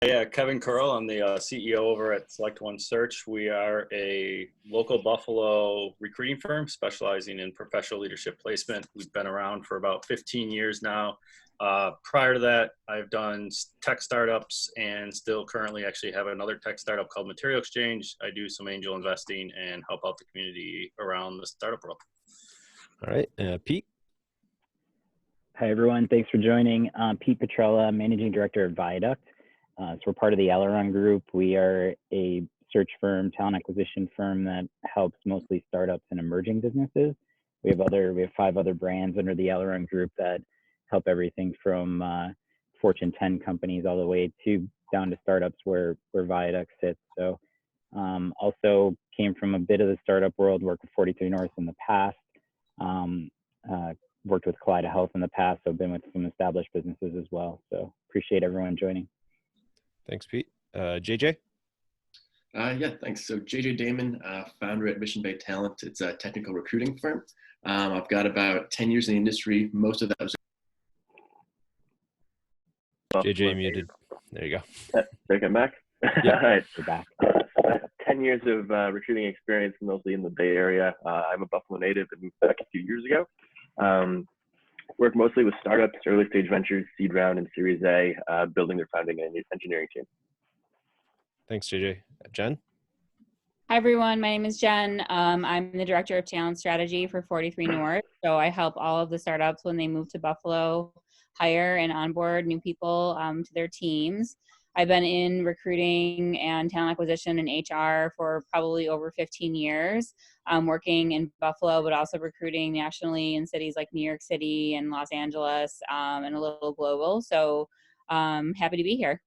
Yeah, Kevin Kerl. I'm the CEO over at SelectOne Search. We are a local Buffalo recruiting firm specializing in professional leadership placement. We've been around for about 15 years now. Prior to that, I've done tech startups and still currently actually have another tech startup called Material Exchange. I do some angel investing and help out the community around the startup world. All right, Pete. Hi, everyone. Thanks for joining. Pete Petrella, Managing Director of Viaduct. So we're part of the Aileron Group. We are a search firm, talent acquisition firm that helps mostly startups and emerging businesses. We have 5 other brands under the Aileron Group that help everything from Fortune 10 companies all the way down to startups where Viaduct sits. So also came from a bit of the startup world, worked with 43 North in the past, worked with Kaleida Health in the past, so I've been with some established businesses as well. So appreciate everyone joining. Thanks, Pete. JJ? Yeah, thanks. So JJ Damin, founder at Mission Bay Talent. It's a technical recruiting firm. I've got about 10 years in the industry. Most of that was... JJ muted. There you go. Take it back. Yeah. All right. You're back. 10 years of recruiting experience, mostly in the Bay Area. I'm a Buffalo native and moved back a few years ago. Work mostly with startups, early stage ventures, seed round, and Series A, building their founding and engineering team. Thanks, JJ. Jen? Hi, everyone. My name is Jen. I'm the Director of Talent Strategy for 43 North. So I help all of the startups when they move to Buffalo hire and onboard new people to their teams. I've been in recruiting and talent acquisition and HR for probably over 15 years, working in Buffalo, but also recruiting nationally in cities like New York City and Los Angeles, and a little global. So happy to be here.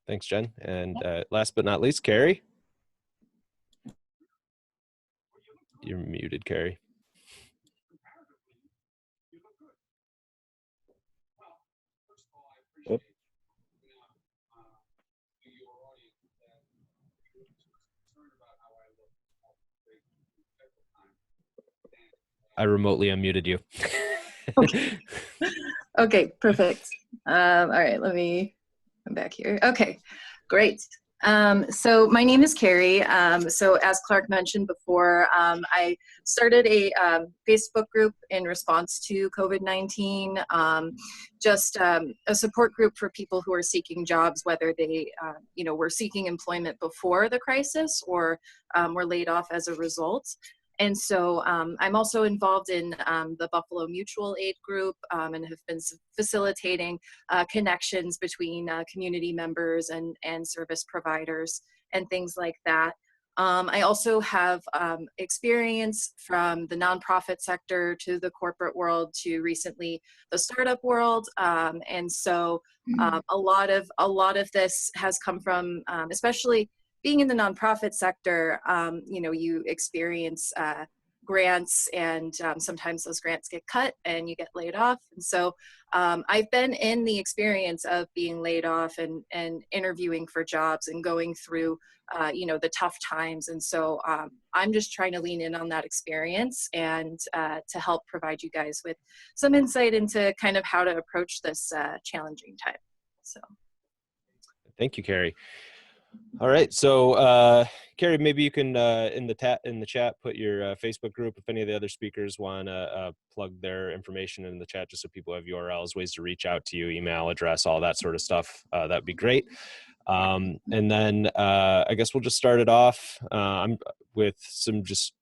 Thanks, Jen. And last but not least, Kerry. You're muted, Kerry. I remotely unmuted you. Okay. Okay, perfect. All right, let me come back here. Okay, great. So my name is Kerry. So as Clark mentioned before, I started a Facebook group in response to COVID-19, just a support group for people who are seeking jobs, whether they were seeking employment before the crisis or were laid off as a result. And so I'm also involved in the Buffalo Mutual Aid Group and have been facilitating connections between community members and service providers and things like that. I also have experience from the nonprofit sector to the corporate world to recently the startup world. And so a lot of this has come from, especially being in the nonprofit sector, you experience grants, and sometimes those grants get cut and you get laid off. And so I've been in the experience of being laid off and interviewing for jobs and going through, the tough times. And so I'm just trying to lean in on that experience and to help provide you guys with some insight into kind of how to approach this challenging time. So. Thank you, Kerry. All right, so Kerry, maybe you can in the chat put your Facebook group if any of the other speakers want to plug their information in the chat, just so people have URLs, ways to reach out to you, email address, all that sort of stuff. That'd be great. And then I guess we'll just start it off with some just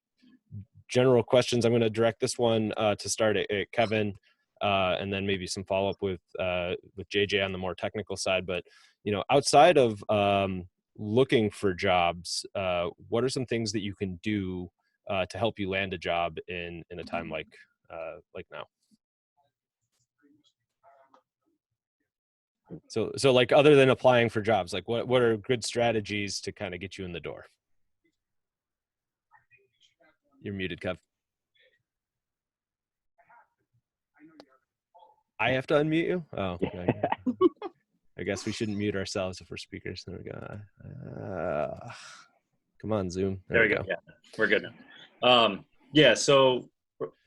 general questions. I'm going to direct this one to start at Kevin, and then maybe some follow up with JJ on the more technical side. But outside of looking for jobs, what are some things that you can do to help you land a job in a time like now? So like, other than applying for jobs, like what are good strategies to kind of get you in the door? You're muted, Kev. I have to unmute you? Oh, okay. I guess we shouldn't mute ourselves if we're speakers. There we go. Come on, Zoom. There we go. Yeah, we're good now. Yeah, so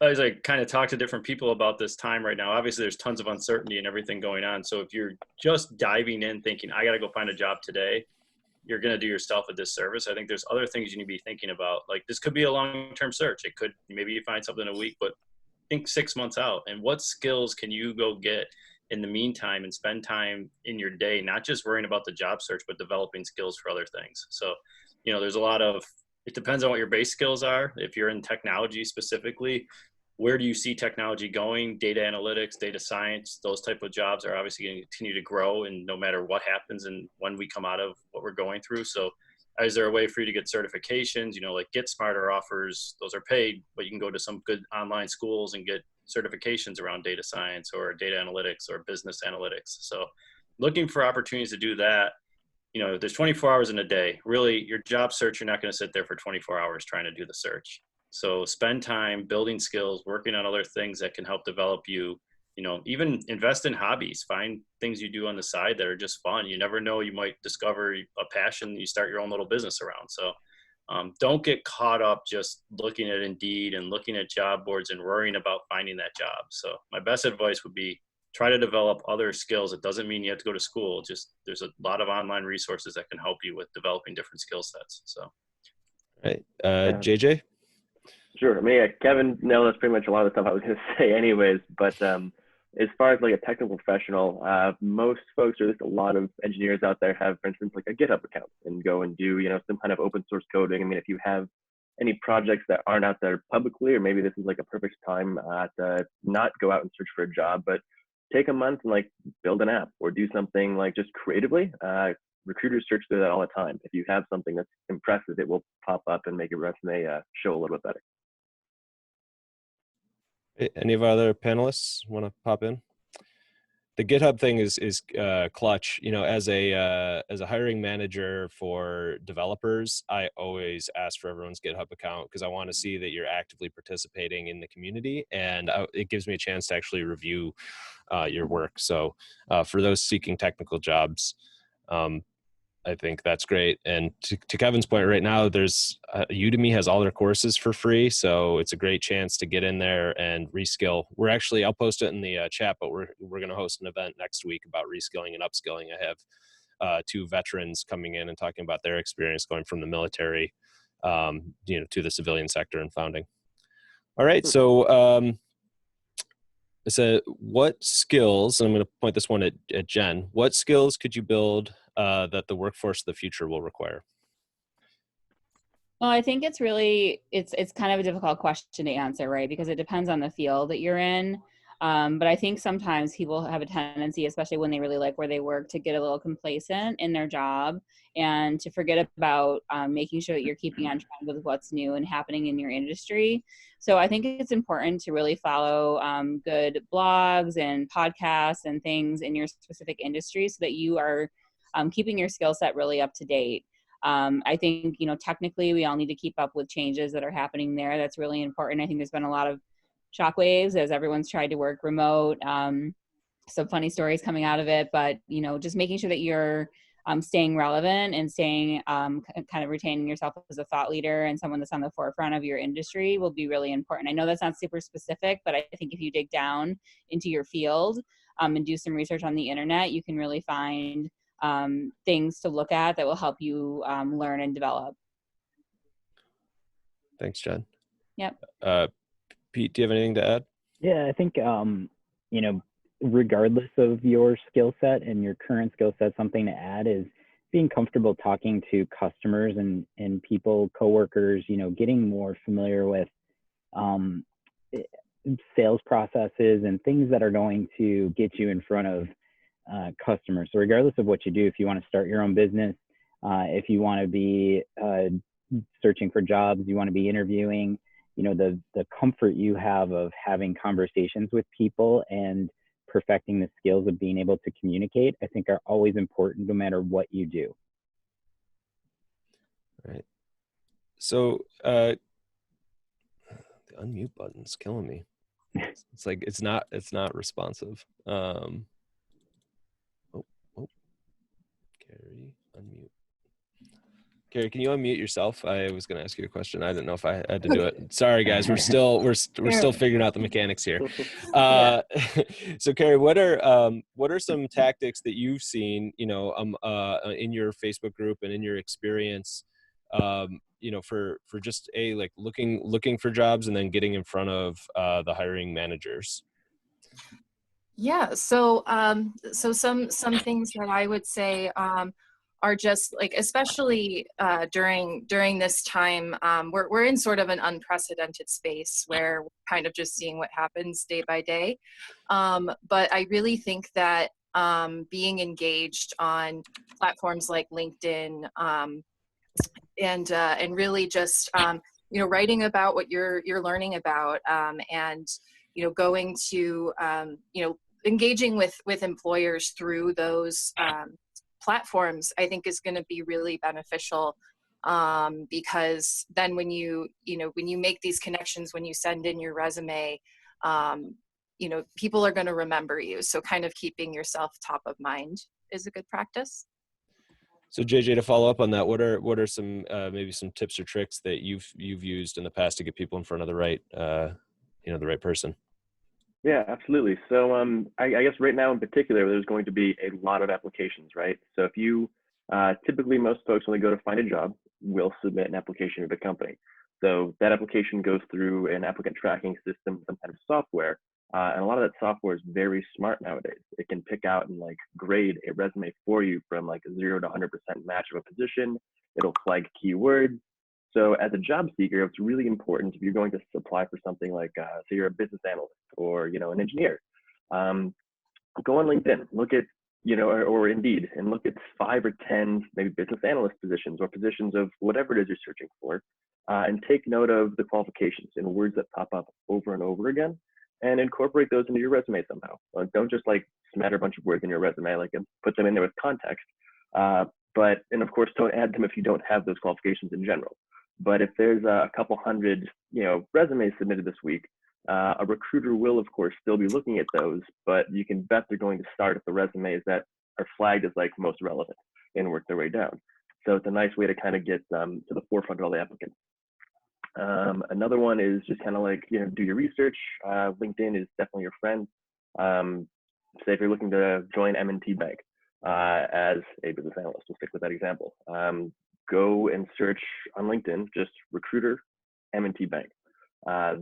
as I kind of talk to different people about this time right now, obviously there's tons of uncertainty and everything going on. So if you're just diving in thinking, I got to go find a job today, you're going to do yourself a disservice. I think there's other things you need to be thinking about. Like this could be a long-term search. It could, maybe you find something in a week, but think 6 months out. And what skills can you go get in the meantime and spend time in your day, not just worrying about the job search, but developing skills for other things. So, you know, there's a lot of, it depends on what your base skills are. If you're in technology specifically, where do you see technology going? Data analytics, data science, those type of jobs are obviously going to continue to grow, and no matter what happens and when we come out of what we're going through. So is there a way for you to get certifications? You know, like Get Smarter offers, those are paid, but you can go to some good online schools and get certifications around data science or data analytics or business analytics. So looking for opportunities to do that. You know, there's 24 hours in a day. Really, your job search, you're not going to sit there for 24 hours trying to do the search. So spend time building skills, working on other things that can help develop you. You know, even invest in hobbies. Find things you do on the side that are just fun. You never know, you might discover a passion you start your own little business around. So don't get caught up just looking at Indeed and looking at job boards and worrying about finding that job. So my best advice would be try to develop other skills. It doesn't mean you have to go to school. Just there's a lot of online resources that can help you with developing different skill sets. So, Right. JJ? Sure. I mean, yeah, Kevin nailed us pretty much a lot of the stuff I was going to say anyways, but as far as like a technical professional, most folks, or there's a lot of engineers out there have, for instance, like a GitHub account and go and do, you know, some kind of open source coding. I mean, if you have any projects that aren't out there publicly, or maybe this is like a perfect time to not go out and search for a job, but take a month and like build an app or do something like just creatively. Recruiters search through that all the time. If you have something that's impressive, it will pop up and make your resume show a little bit better. Any of our other panelists want to pop in? The GitHub thing is clutch. You know, as a hiring manager for developers, I always ask for everyone's GitHub account because I want to see that you're actively participating in the community, and it gives me a chance to actually review your work. So for those seeking technical jobs, I think that's great. And to Kevin's point, right now, there's Udemy has all their courses for free. So it's a great chance to get in there and reskill. We're actually, I'll post it in the chat, but we're going to host an event next week about reskilling and upskilling. I have 2 veterans coming in and talking about their experience going from the military, you know, to the civilian sector and founding. All right. So I said, what skills, and I'm going to point this one at Jen, what skills could you build that the workforce of the future will require? Well, I think it's really, it's kind of a difficult question to answer, right? Because it depends on the field that you're in. But I think sometimes people have a tendency, especially when they really like where they work, to get a little complacent in their job and to forget about making sure that you're keeping on track with what's new and happening in your industry. So I think it's important to really follow good blogs and podcasts and things in your specific industry so that you are keeping your skill set really up to date. I think, you know, technically we all need to keep up with changes that are happening there. That's really important. I think there's been a lot of shockwaves as everyone's tried to work remote. Some funny stories coming out of it, but, you know, just making sure that you're staying relevant and staying kind of retaining yourself as a thought leader and someone that's on the forefront of your industry will be really important. I know that's not super specific, but I think if you dig down into your field and do some research on the internet, you can really find things to look at that will help you learn and develop. Thanks, Jen. Yep. Pete, do you have anything to add? Yeah, I think, you know, regardless of your skill set and your current skill set, something to add is being comfortable talking to customers and people, coworkers, you know, getting more familiar with sales processes and things that are going to get you in front of customers. So regardless of what you do, if you want to start your own business, if you want to be searching for jobs, you want to be interviewing, you know, the comfort you have of having conversations with people and perfecting the skills of being able to communicate, I think are always important no matter what you do. Right. So the unmute button's killing me. It's like it's not responsive. Oh, Kerry, unmute. Kerry, can you unmute yourself? I was going to ask you a question. I didn't know if I had to do it. Sorry, guys. We're still figuring out the mechanics here. So, Kerry, what are some tactics that you've seen, in your Facebook group and in your experience, for just like looking for jobs and then getting in front of the hiring managers? Yeah, so some things that I would say are just like, especially during this time, we're in sort of an unprecedented space where we're kind of just seeing what happens day by day. But I really think that being engaged on platforms like LinkedIn and really just writing about what you're learning about, and going to engaging with employers through those platforms, I think is going to be really beneficial, because then when you make these connections, when you send in your resume, people are going to remember you. So kind of keeping yourself top of mind is a good practice. So JJ, to follow up on that, what are some maybe some tips or tricks that you've used in the past to get people in front of the right the right person? Yeah, absolutely. So I guess right now in particular, there's going to be a lot of applications, right? So if you typically, most folks, when they go to find a job, will submit an application to the company. So that application goes through an applicant tracking system, some kind of software. And a lot of that software is very smart nowadays. It can pick out and like grade a resume for you from like 0 to 100% match of a position. It'll flag keywords. So as a job seeker, it's really important if you're going to apply for something like, say you're a business analyst or, an engineer, go on LinkedIn, look at, or Indeed, and look at 5 or 10 maybe business analyst positions or positions of whatever it is you're searching for, and take note of the qualifications and words that pop up over and over again, and incorporate those into your resume somehow. Don't just like smatter a bunch of words in your resume, like put them in there with context. And of course, don't add them if you don't have those qualifications in general. But if there's a couple hundred, resumes submitted this week, a recruiter will, of course, still be looking at those, but you can bet they're going to start at the resumes that are flagged as like most relevant and work their way down. So it's a nice way to kind of get to the forefront of all the applicants. Another one is just kind of like, do your research. LinkedIn is definitely your friend. Say if you're looking to join M&T Bank as a business analyst, we'll stick with that example. Go and search on LinkedIn, just recruiter M&T Bank.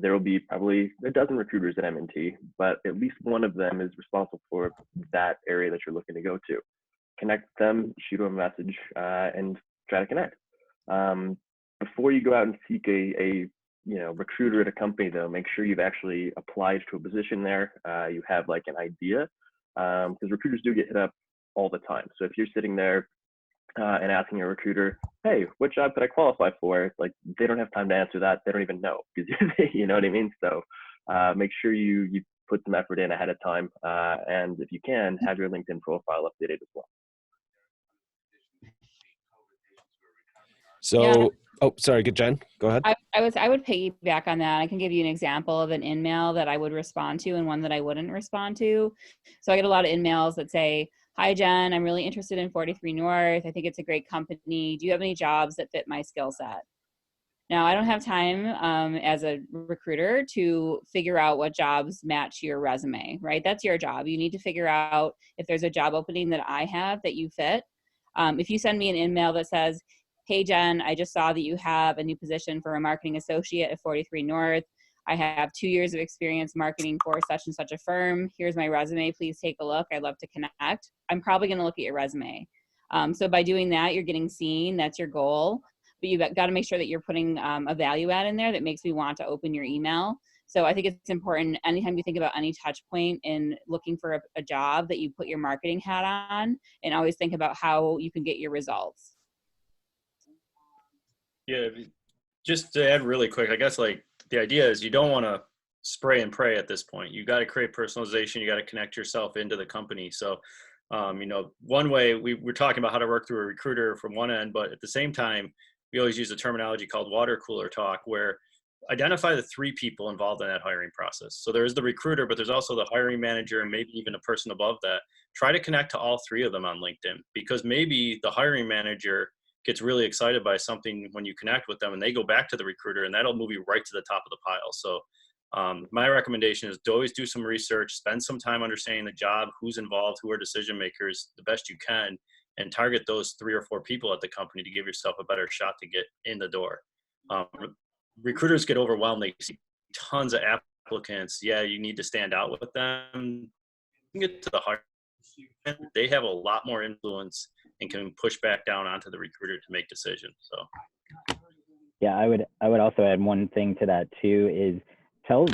There will be probably a dozen recruiters at M&T, but at least one of them is responsible for that area that you're looking to go to. Connect them, shoot them a message, and try to connect. Before you go out and seek a recruiter at a company, though, make sure you've actually applied to a position there. You have like an idea, because recruiters do get hit up all the time. So if you're sitting there and asking a recruiter, hey, what job could I qualify for? It's like, they don't have time to answer that. They don't even know, because you know what I mean? So make sure you put some effort in ahead of time. And if you can, have your LinkedIn profile updated as well. So, yeah. Oh, sorry, good, Jen, go ahead. I would piggyback on that. I can give you an example of an in-mail that I would respond to and one that I wouldn't respond to. So I get a lot of in-mails that say, hi, Jen, I'm really interested in 43 North. I think it's a great company. Do you have any jobs that fit my skill set? Now, I don't have time as a recruiter to figure out what jobs match your resume, right? That's your job. You need to figure out if there's a job opening that I have that you fit. If you send me an in-mail that says, hey, Jen, I just saw that you have a new position for a marketing associate at 43 North. I have 2 years of experience marketing for such and such a firm. Here's my resume. Please take a look. I'd love to connect. I'm probably going to look at your resume. So by doing that, you're getting seen. That's your goal. But you've got to make sure that you're putting a value add in there that makes me want to open your email. So I think it's important anytime you think about any touch point in looking for a job that you put your marketing hat on, and always think about how you can get your results. Yeah, just to add really quick, I guess like the idea is you don't want to spray and pray at this point. You got to create personalization. You got to connect yourself into the company. So, one way we're talking about how to work through a recruiter from one end, but at the same time, we always use a terminology called water cooler talk, where identify the 3 people involved in that hiring process. So there's the recruiter, but there's also the hiring manager and maybe even a person above that. Try to connect to all 3 of them on LinkedIn, because maybe the hiring manager gets really excited by something when you connect with them, and they go back to the recruiter, and that'll move you right to the top of the pile. So my recommendation is to always do some research, spend some time understanding the job, who's involved, who are decision makers, the best you can, and target those 3 or 4 people at the company to give yourself a better shot to get in the door. Recruiters get overwhelmed. They see tons of applicants. Yeah, you need to stand out with them. You can get to the heart. They have a lot more influence and can push back down onto the recruiter to make decisions. So yeah, I would also add one thing to that too, is tell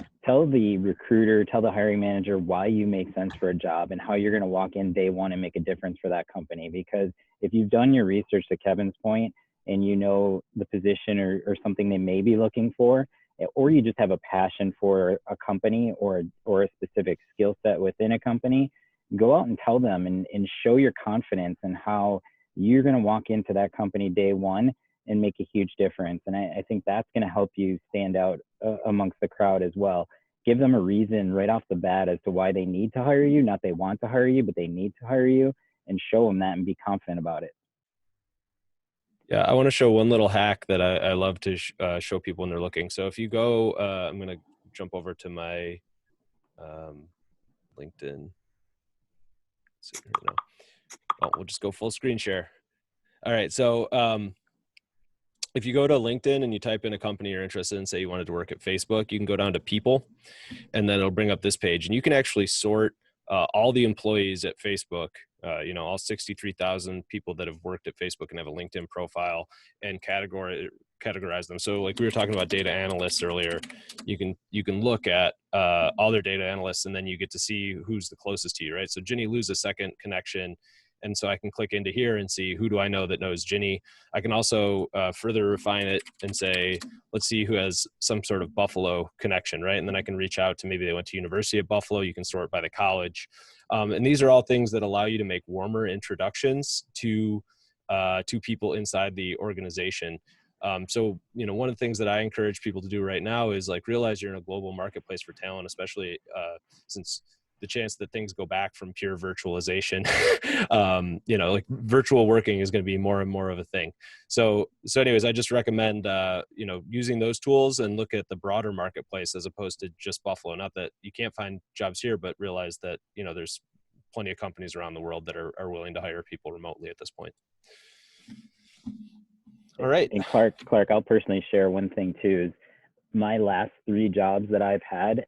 the recruiter, tell the hiring manager why you make sense for a job and how you're going to walk in day one and make a difference for that company. Because if you've done your research, to Kevin's point, and you know the position or something they may be looking for, or you just have a passion for a company or a specific skill set within a company, go out and tell them and show your confidence in how you're going to walk into that company day one and make a huge difference. And I think that's going to help you stand out amongst the crowd as well. Give them a reason right off the bat as to why they need to hire you, not they want to hire you, but they need to hire you, and show them that and be confident about it. Yeah, I want to show one little hack that I love to show people when they're looking. So if you go, I'm going to jump over to my LinkedIn. Let's see here now. Oh, we'll just go full screen share. All right, so if you go to LinkedIn and you type in a company you're interested in, say you wanted to work at Facebook, you can go down to people, and then it'll bring up this page, and you can actually sort all the employees at Facebook, all 63,000 people that have worked at Facebook and have a LinkedIn profile, and categorize them. So like we were talking about data analysts earlier, you can look at all their data analysts, and then you get to see who's the closest to you, right? So Ginny Lou's a second connection. And so I can click into here and see who do I know that knows Ginny. I can also further refine it and say, let's see who has some sort of Buffalo connection, right? And then I can reach out to, maybe they went to University of Buffalo. You can sort by the college. And these are all things that allow you to make warmer introductions to people inside the organization. So, one of the things that I encourage people to do right now is like realize you're in a global marketplace for talent, especially since the chance that things go back from pure virtualization, like virtual working is going to be more and more of a thing. So anyways, I just recommend, using those tools and look at the broader marketplace as opposed to just Buffalo. Not that you can't find jobs here, but realize that, there's plenty of companies around the world that are willing to hire people remotely at this point. All right. And Clark, I'll personally share one thing too, is my last 3 jobs that I've had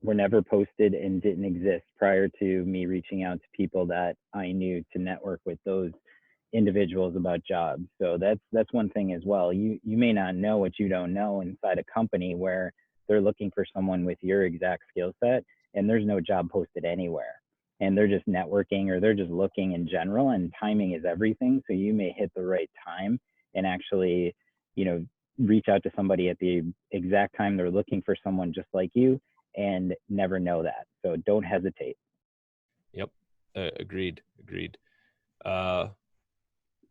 were never posted and didn't exist prior to me reaching out to people that I knew to network with those individuals about jobs. So that's one thing as well. You may not know what you don't know inside a company where they're looking for someone with your exact skill set and there's no job posted anywhere. And they're just networking or they're just looking in general, and timing is everything. So you may hit the right time and actually, reach out to somebody at the exact time they're looking for someone just like you and never know that. So don't hesitate. Yep. Agreed. All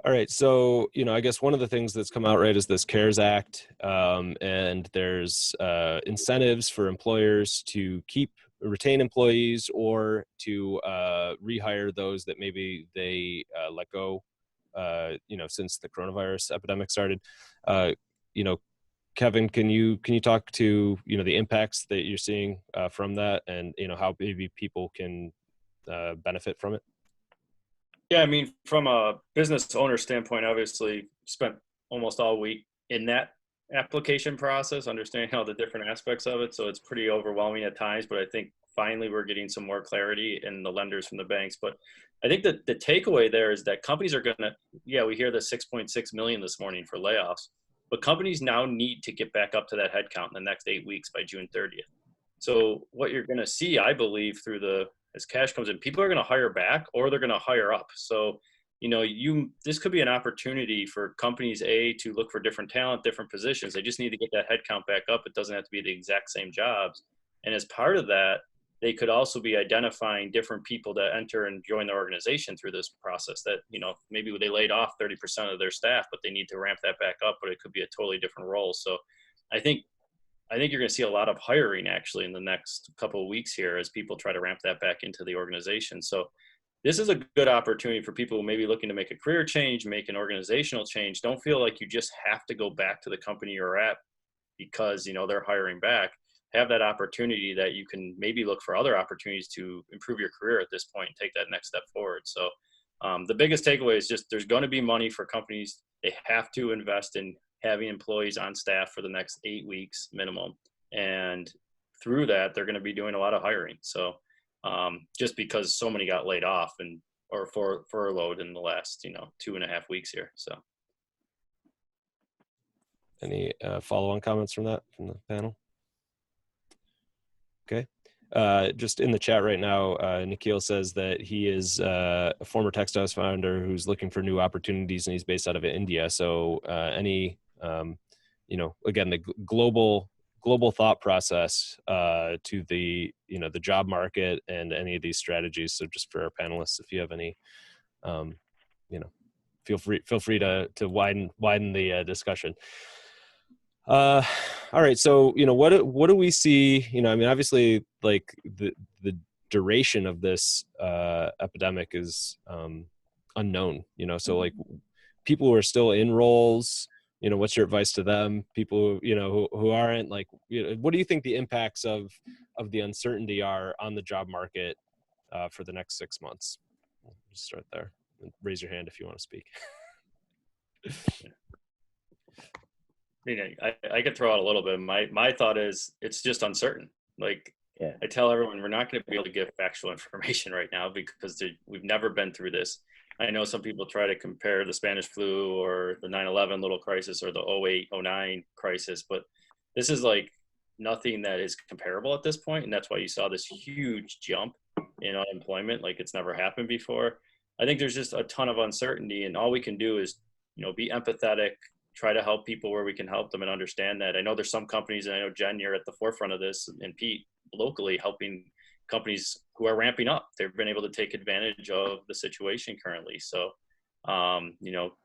right. So, I guess one of the things that's come out, right, is this CARES Act. And there's incentives for employers to retain employees or to rehire those that maybe they let go, since the coronavirus epidemic started. Kevin, can you talk to, the impacts that you're seeing from that, and, how maybe people can benefit from it? Yeah, I mean, from a business owner standpoint, obviously spent almost all week in that application process, understanding all the different aspects of it. So it's pretty overwhelming at times, but I think finally we're getting some more clarity in the lenders from the banks. But I think that the takeaway there is that companies are going to, we hear the 6.6 million this morning for layoffs, but companies now need to get back up to that headcount in the next 8 weeks by June 30th. So what you're going to see, I believe, as cash comes in, people are going to hire back or they're going to hire up. So, this could be an opportunity for companies, to look for different talent, different positions. They just need to get that headcount back up. It doesn't have to be the exact same jobs. And as part of that, they could also be identifying different people that enter and join the organization through this process that, maybe they laid off 30% of their staff, but they need to ramp that back up, but it could be a totally different role. So I think you're going to see a lot of hiring actually in the next couple of weeks here as people try to ramp that back into the organization. So this is a good opportunity for people who may be looking to make a career change, make an organizational change. Don't feel like you just have to go back to the company you're at because, you know, they're hiring back. Have that opportunity that you can maybe look for other opportunities to improve your career at this point and take that next step forward. So the biggest takeaway is just there's going to be money for companies. They have to invest in having employees on staff for the next 8 weeks minimum. And through that, they're going to be doing a lot of hiring. So just because so many got laid off or furloughed in the last, 2.5 weeks here. So. Any follow-on comments from the panel? Okay. Just in the chat right now, Nikhil says that he is a former Techstars founder who's looking for new opportunities, and he's based out of India. So any, again, the global thought process to the, the job market and any of these strategies. So just for our panelists, if you have any, feel free to widen the discussion. All right. So, what do we see? Obviously, like the duration of this epidemic is unknown. So like people who are still in roles, what's your advice to them? People, who aren't, like, what do you think the impacts of the uncertainty are on the job market for the next 6 months? We'll just start there. Raise your hand if you want to speak. I could throw out a little bit. My thought is it's just uncertain. Like, yeah. I tell everyone, we're not going to be able to give factual information right now because we've never been through this. I know some people try to compare the Spanish flu or the 9/11 little crisis or the 08-09 crisis, but this is like nothing that is comparable at this point. And that's why you saw this huge jump in unemployment. Like it's never happened before. I think there's just a ton of uncertainty, and all we can do is, be empathetic, try to help people where we can help them and understand that. I know there's some companies, and I know Jen, you're at the forefront of this, and Pete, locally helping companies who are ramping up. They've been able to take advantage of the situation currently. So,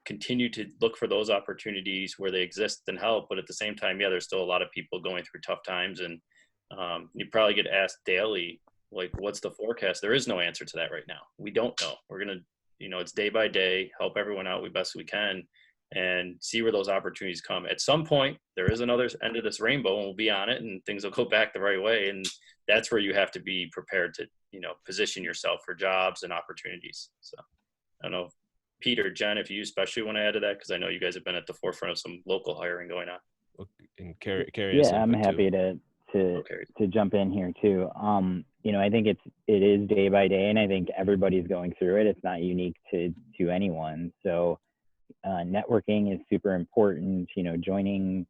continue to look for those opportunities where they exist and help. But at the same time, there's still a lot of people going through tough times, and you probably get asked daily, like, what's the forecast? There is no answer to that right now. We don't know. We're going to, it's day by day, help everyone out the best we can, and see where those opportunities come. At some point, there is another end of this rainbow, and we'll be on it, and things will go back the right way. And that's where you have to be prepared to, position yourself for jobs and opportunities. So I don't know, Peter, Jen, if you especially want to add to that, because I know you guys have been at the forefront of some local hiring going on. And Kerry, yeah, I'm happy to jump in here too. I think it is day by day, and I think everybody's going through it. It's not unique to anyone. So networking is super important. Joining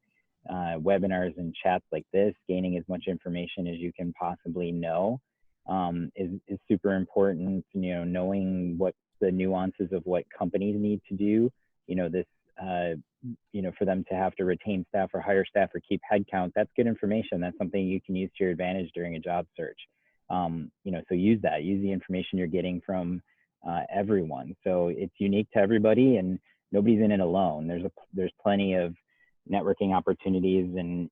webinars and chats like this, gaining as much information as you can possibly know is super important. Knowing what the nuances of what companies need to do. For them to have to retain staff or hire staff or keep headcount, that's good information. That's something you can use to your advantage during a job search. So use the information you're getting from everyone. So it's unique to everybody, and nobody's in it alone. There's plenty of networking opportunities and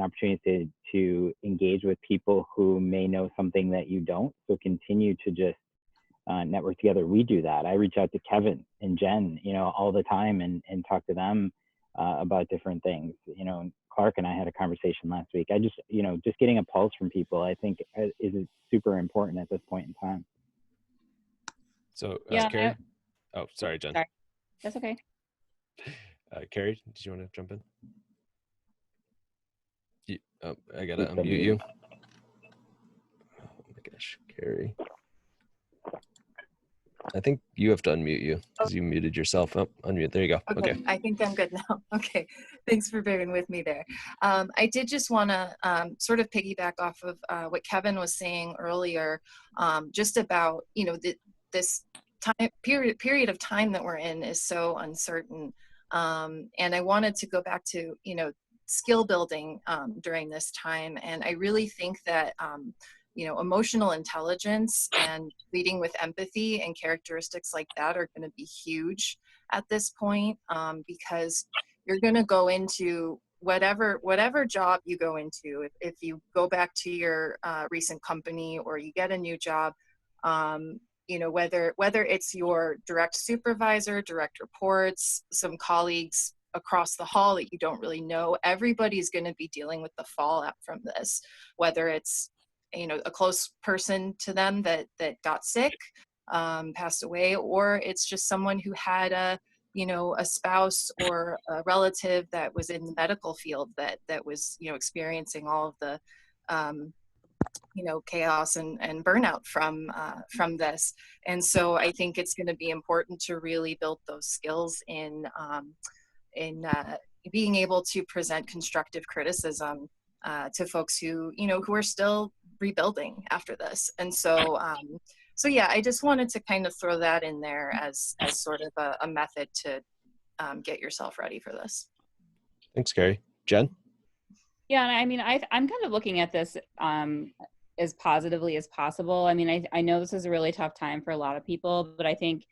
opportunities to engage with people who may know something that you don't. So continue to just network together. We do that. I reach out to Kevin and Jen, all the time and talk to them about different things. Clark and I had a conversation last week. I just getting a pulse from people, I think is super important at this point in time. So, yeah, Kerry? Oh, sorry, Jen. Sorry. That's okay. Kerry, did you want to jump in? I gotta unmute you. Oh my gosh, Kerry. I think you have to unmute you because you muted yourself. Oh, unmute. There you go. Okay. I think I'm good now. Okay. Thanks for bearing with me there. I did just want to sort of piggyback off of what Kevin was saying earlier, just about, this period of time that we're in is so uncertain. And I wanted to go back to, skill building during this time. And I really think that, emotional intelligence and leading with empathy and characteristics like that are going to be huge at this point, because you're going to go into whatever job you go into. If you go back to your recent company or you get a new job, you know, whether it's your direct supervisor, direct reports, some colleagues across the hall that you don't really know, everybody's going to be dealing with the fallout from this, whether it's, you know, a close person to them that got sick, passed away, or it's just someone who had a, you know, a spouse or a relative that was in the medical field that was, you know, experiencing all of the you know, chaos and burnout from this. And so I think it's going to be important to really build those skills in being able to present constructive criticism to folks who, you know, who are still rebuilding after this. And so so yeah, I just wanted to kind of throw that in there as sort of a method to get yourself ready for this. Thanks, Kerry. Jen? Yeah, and I mean, I'm kind of looking at this as positively as possible. I mean, I know this is a really tough time for a lot of people, but I think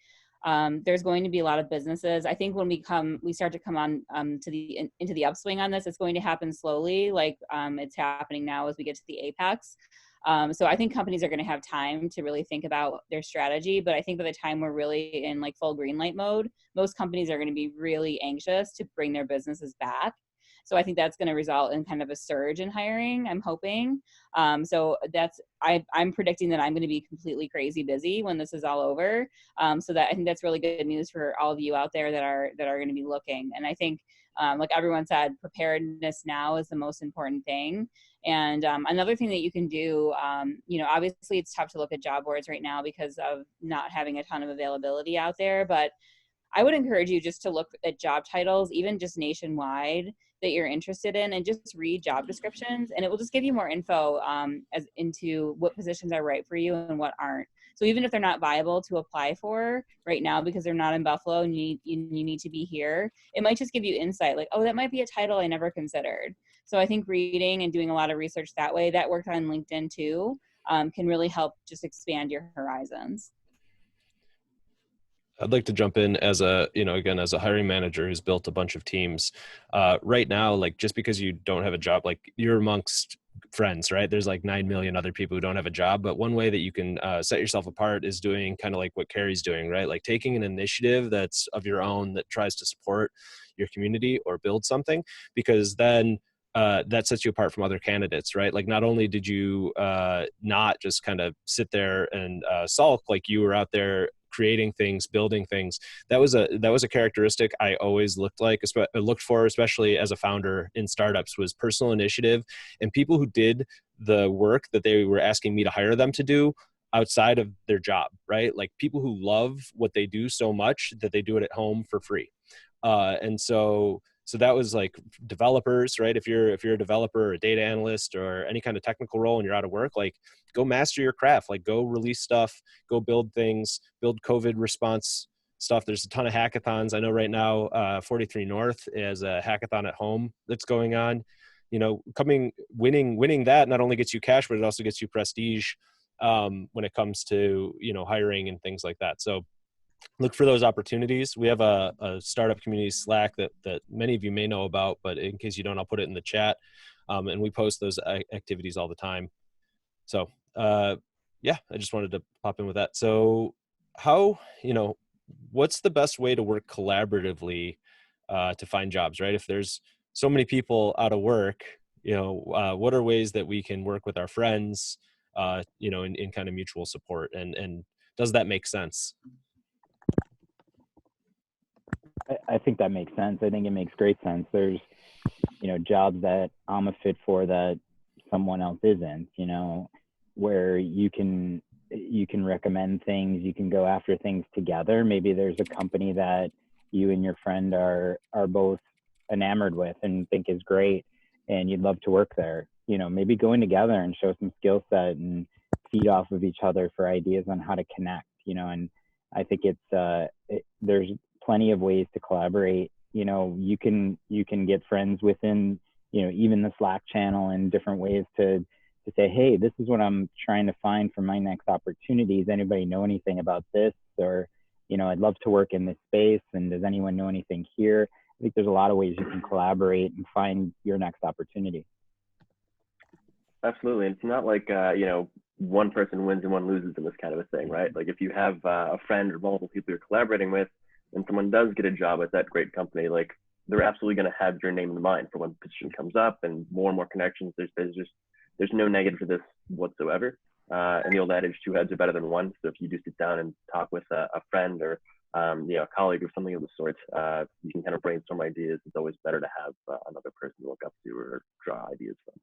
there's going to be a lot of businesses. I think when we start to come on into the upswing on this, it's going to happen slowly, like it's happening now as we get to the apex. So I think companies are going to have time to really think about their strategy. But I think by the time we're really in like full green light mode, most companies are going to be really anxious to bring their businesses back. So I think that's going to result in kind of a surge in hiring, I'm hoping. So I'm predicting that I'm going to be completely crazy busy when this is all over. So that I think that's really good news for all of you out there that are going to be looking. And I think, like everyone said, preparedness now is the most important thing. And another thing that you can do, you know, obviously it's tough to look at job boards right now because of not having a ton of availability out there, but I would encourage you just to look at job titles, even just nationwide, that you're interested in, and just read job descriptions, and it will just give you more info as into what positions are right for you and what aren't. So even if they're not viable to apply for right now because they're not in Buffalo and you need to be here, it might just give you insight, like, oh, that might be a title I never considered. So I think reading and doing a lot of research that way, that worked on LinkedIn too, can really help just expand your horizons. I'd like to jump in as a, you know, again, as a hiring manager who's built a bunch of teams. Right now, like, just because you don't have a job, like, you're amongst friends, right? There's like 9 million other people who don't have a job. But one way that you can set yourself apart is doing kind of like what Kerry's doing, right? Like taking an initiative that's of your own that tries to support your community or build something, because then that sets you apart from other candidates, right? Like, not only did you not just kind of sit there and sulk, like you were out there creating things, building things. That was a characteristic I always looked for, especially as a founder in startups, was personal initiative and people who did the work that they were asking me to hire them to do outside of their job, right? Like people who love what they do so much that they do it at home for free. And so that was like developers, right? If you're a developer or a data analyst or any kind of technical role and you're out of work, like go master your craft, like go release stuff, go build things, build COVID response stuff. There's a ton of hackathons. I know right now 43 North is a hackathon at home that's going on. You know, winning that not only gets you cash, but it also gets you prestige when it comes to, you know, hiring and things like that. So look for those opportunities. We have a startup community Slack that many of you may know about, but in case you don't, I'll put it in the chat. And we post those activities all the time. So yeah, I just wanted to pop in with that. So how, you know, what's the best way to work collaboratively to find jobs, right? If there's so many people out of work, you know, what are ways that we can work with our friends, you know, in kind of mutual support, and does that make sense? I think that makes sense. I think it makes great sense. There's, you know, jobs that I'm a fit for that someone else isn't, you know, where you can recommend things, you can go after things together. Maybe there's a company that you and your friend are both enamored with and think is great and you'd love to work there. You know, maybe going together and show some skill set and feed off of each other for ideas on how to connect, you know. And I think there's plenty of ways to collaborate. You know, you can get friends within, you know, even the Slack channel, and different ways to say, hey, this is what I'm trying to find for my next opportunities. Anybody know anything about this? Or, you know, I'd love to work in this space, and does anyone know anything here? I think there's a lot of ways you can collaborate and find your next opportunity. Absolutely. It's not like, you know, one person wins and one loses in this kind of a thing, right? Like if you have a friend or multiple people you're collaborating with, and someone does get a job at that great company, like they're absolutely going to have your name in mind for when the position comes up, and more connections. There's no negative to this whatsoever. And the old adage, two heads are better than one. So if you do sit down and talk with a friend or a colleague or something of the sort, you can kind of brainstorm ideas. It's always better to have another person to look up to or draw ideas from.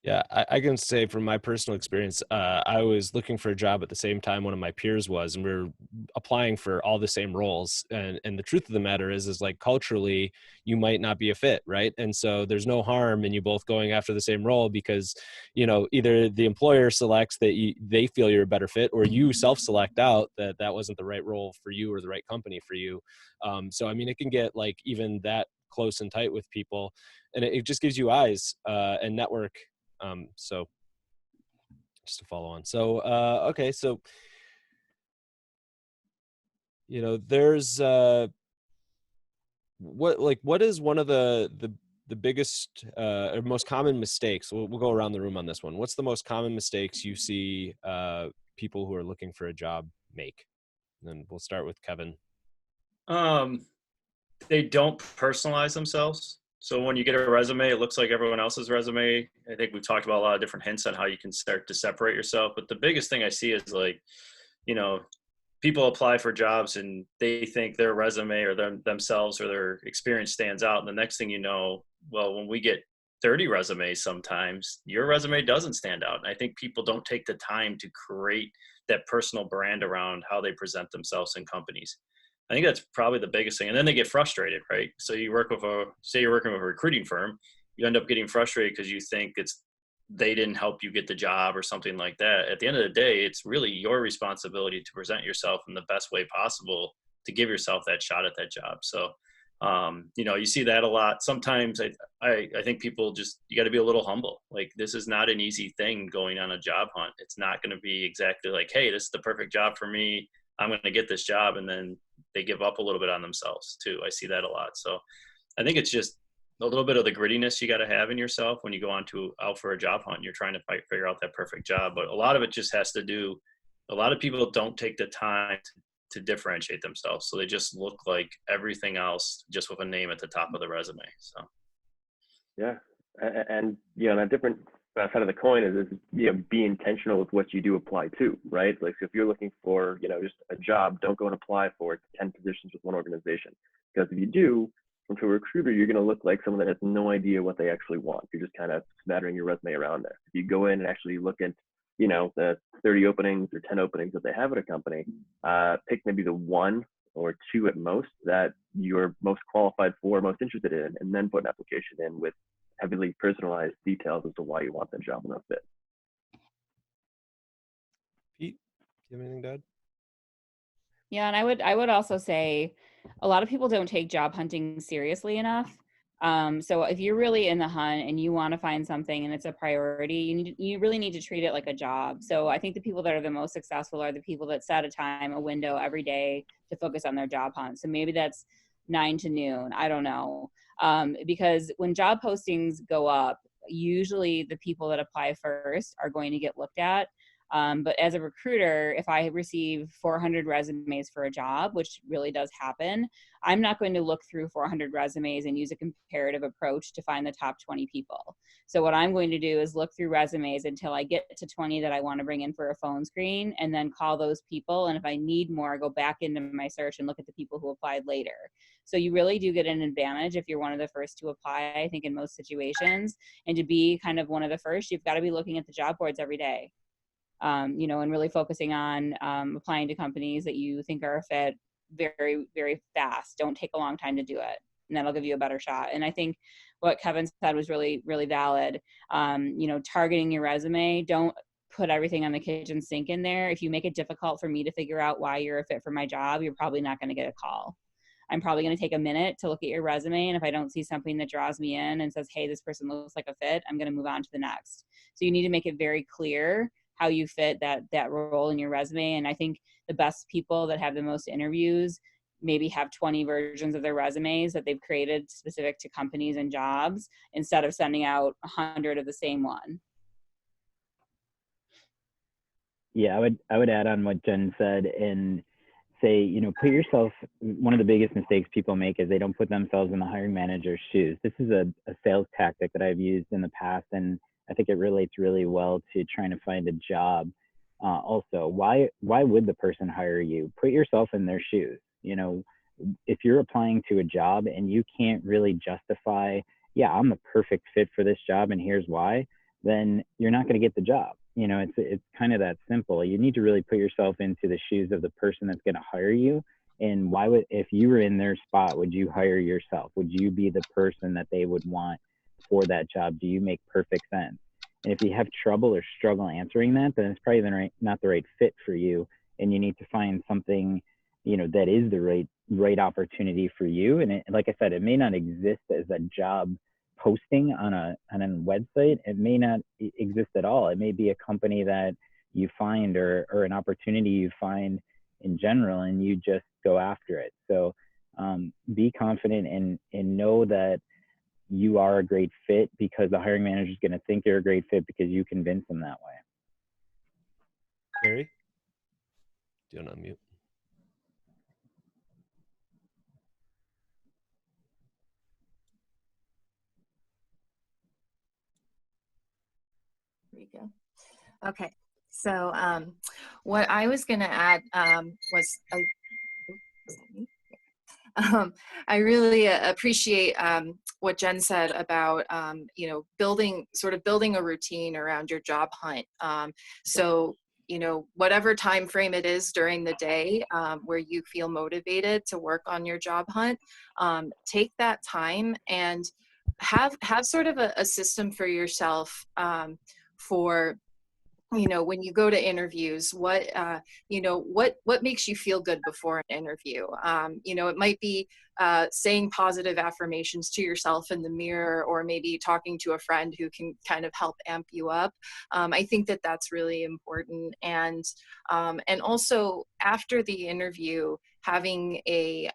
Yeah, I can say from my personal experience, I was looking for a job at the same time one of my peers was, and we were applying for all the same roles. And the truth of the matter is like culturally, you might not be a fit, right? And so there's no harm in you both going after the same role, because, you know, either the employer selects that they feel you're a better fit, or you self-select out that wasn't the right role for you or the right company for you. So, I mean, it can get like even that close and tight with people, and it just gives you eyes and network. So just to follow on. So, okay. So, you know, there's, what is one of the biggest, or most common mistakes? We'll go around the room on this one. What's the most common mistakes you see, people who are looking for a job make? And then we'll start with Kevin. They don't personalize themselves. So when you get a resume, it looks like everyone else's resume. I think we've talked about a lot of different hints on how you can start to separate yourself. But the biggest thing I see is like, you know, people apply for jobs and they think their resume or themselves or their experience stands out. And the next thing you know, well, when we get 30 resumes, sometimes your resume doesn't stand out. And I think people don't take the time to create that personal brand around how they present themselves in companies. I think that's probably the biggest thing. And then they get frustrated, right? So you work with say you're working with a recruiting firm, you end up getting frustrated because you think they didn't help you get the job or something like that. At the end of the day, it's really your responsibility to present yourself in the best way possible to give yourself that shot at that job. So, you know, you see that a lot. Sometimes I think people you got to be a little humble. Like, this is not an easy thing going on a job hunt. It's not going to be exactly like, hey, this is the perfect job for me, I'm going to get this job. And then they give up a little bit on themselves too. I see that a lot. So I think it's just a little bit of the grittiness you got to have in yourself when you go out for a job hunt. You're trying to figure out that perfect job, but a lot of it just has to do, a lot of people don't take the time to differentiate themselves. So they just look like everything else, just with a name at the top of the resume. So. Yeah. And, you know, on a different side of the coin is, you know, be intentional with what you do apply to, right? Like, so if you're looking for, you know, just a job, don't go and apply for 10 positions with one organization. Because if you do, to a recruiter, you're going to look like someone that has no idea what they actually want. You're just kind of smattering your resume around there. If you go in and actually look at, you know, the 30 openings or 10 openings that they have at a company, pick maybe the one or two at most that you're most qualified for, most interested in, and then put an application in with heavily personalized details as to why you want that job and that fit. Pete, do you have anything to add? Yeah, and I would also say a lot of people don't take job hunting seriously enough. So if you're really in the hunt and you want to find something and it's a priority, you really need to treat it like a job. So I think the people that are the most successful are the people that set a window every day to focus on their job hunt. So maybe that's 9 to noon. I don't know. Because when job postings go up, usually the people that apply first are going to get looked at. But as a recruiter, if I receive 400 resumes for a job, which really does happen, I'm not going to look through 400 resumes and use a comparative approach to find the top 20 people. So what I'm going to do is look through resumes until I get to 20 that I want to bring in for a phone screen, and then call those people. And if I need more, go back into my search and look at the people who applied later. So you really do get an advantage if you're one of the first to apply, I think, in most situations. And to be kind of one of the first, you've got to be looking at the job boards every day. You know, and really focusing on applying to companies that you think are a fit very, very fast. Don't take a long time to do it, and that'll give you a better shot. And I think what Kevin said was really, really valid. You know, targeting your resume, don't put everything on the kitchen sink in there. If you make it difficult for me to figure out why you're a fit for my job, you're probably not going to get a call. I'm probably going to take a minute to look at your resume, and if I don't see something that draws me in and says, hey, this person looks like a fit, I'm going to move on to the next. So you need to make it very clear how you fit that role in your resume. And I think the best people that have the most interviews maybe have 20 versions of their resumes that they've created specific to companies and jobs, instead of sending out 100 of the same one. Yeah, I would add on what Jen said and say, you know, put yourself, one of the biggest mistakes people make is they don't put themselves in the hiring manager's shoes. This is a sales tactic that I've used in the past, and I think it relates really well to trying to find a job. Also, why would the person hire you? Put yourself in their shoes. You know, if you're applying to a job and you can't really justify, yeah, I'm the perfect fit for this job and here's why, then you're not going to get the job. You know, it's kind of that simple. You need to really put yourself into the shoes of the person that's going to hire you. And why would, if you were in their spot, would you hire yourself? Would you be the person that they would want for that job? Do you make perfect sense? And if you have trouble or struggle answering that, then it's probably not the right fit for you. And you need to find something, you know, that is the right opportunity for you. And like I said, it may not exist as a job posting on a website. It may not exist at all. It may be a company that you find or an opportunity you find in general, and you just go after it. So be confident and know that you are a great fit, because the hiring manager is going to think you're a great fit because you convince them that way. Kerry, do you want to unmute? There we go. Okay, so what I was going to add was I really appreciate what Jen said about you know, building a routine around your job hunt. So you know, whatever time frame it is during the day where you feel motivated to work on your job hunt, take that time and have sort of a system for yourself for, you know, when you go to interviews, what you know, what makes you feel good before an interview. You know, it might be saying positive affirmations to yourself in the mirror, or maybe talking to a friend who can kind of help amp you up. I think that that's really important. And also after the interview, having a